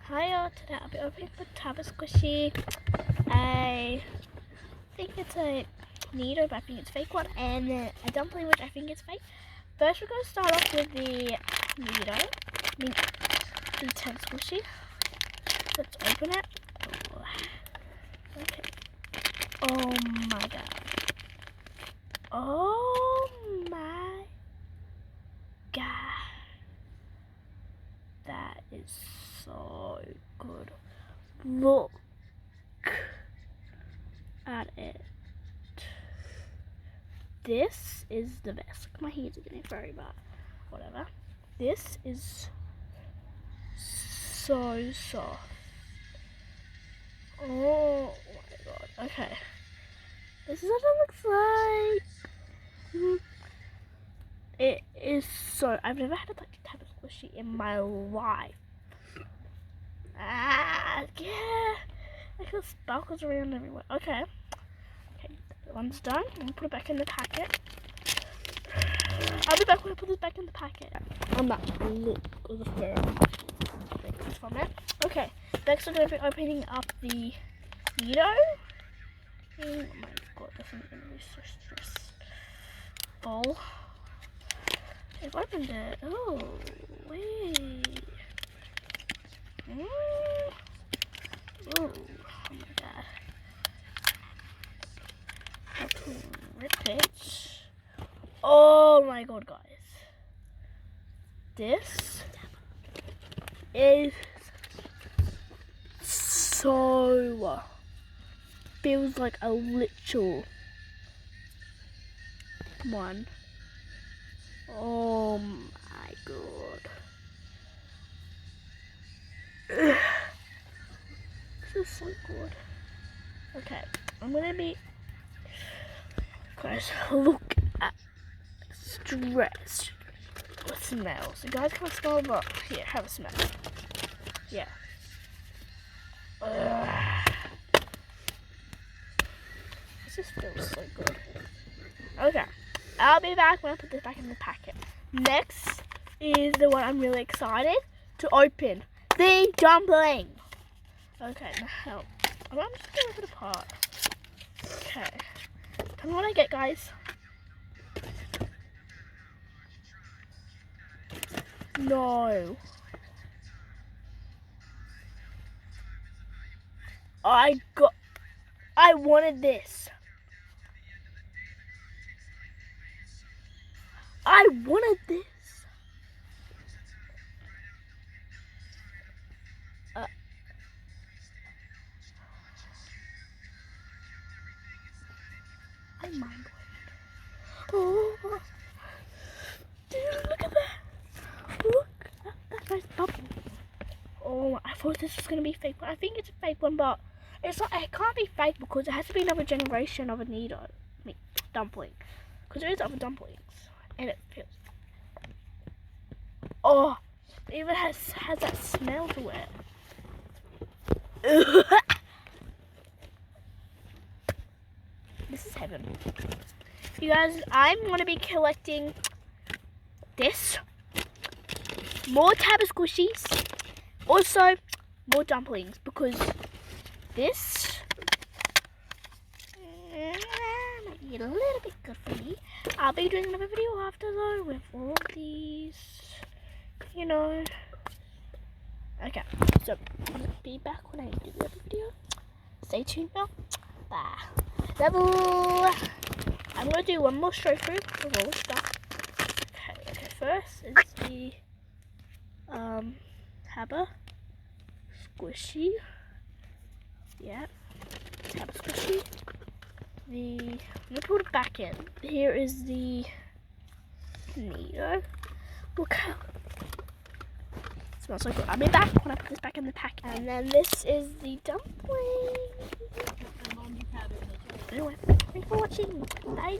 Hiya, today I'll be opening the taba squishy. I think it's a needoh, but I think it's a fake one, and a dumpling, which I think is fake. First, we're going to start off with the needoh, the taba squishy. Let's open it. Okay. Oh my god. Oh my god. That is so good. Look at it. This is the best. My hands are getting furry, but whatever. This is so soft. Oh my god. Okay. This is what it looks like. It is so. I've never had a type of squishy in my life. Yeah. I feel sparkles around everywhere. Okay. Okay, that one's done. I'm gonna put it back in the packet. I'll be back when I put this back in the packet. I'm not look of the fur from it. Okay, next we're gonna be opening up the needoh. Oh my god, this is gonna be so stressful. I've opened it. Oh, wait. Oh my god. How to rip it. Oh my god, guys. This is so feels like a literal one. Oh my god. This is so good. Okay, I'm gonna be, guys, look at stress. It smells. You guys can't smell, but here, have a smell. Yeah. This just feels so good. Okay, I'll be back when I put this back in the packet. Next is the one I'm really excited to open. The dumpling. Okay, now I'm just gonna rip it apart. Okay. Tell me what I get, guys. No. I wanted this. I wanted this. I'm mind blown. Oh, dude, look at that. Look at that nice bubble. Oh, I thought this was gonna be fake, but I think it's a fake one, but it's not. It can't be fake because it has to be another generation of a needoh, dumpling, because there is other dumplings, and it feels. Oh, it even has that smell to it. This is heaven. You guys, I'm going to be collecting this. More taba squishies. Also, more dumplings. Because this might be a little bit good for me. I'll be doing another video after though with all of these. You know. Okay, so I'll be back when I do the other video. Stay tuned now. Bye. Level. I'm gonna do one more show through of all the stuff. Okay, first is the taba squishy. Yeah, taba squishy. I'm gonna put it back in. Here is the needoh. Look how it smells so good. I'll be back when I put this back in the pack. And then this is the dumpling. Anyway, thanks for watching. Bye.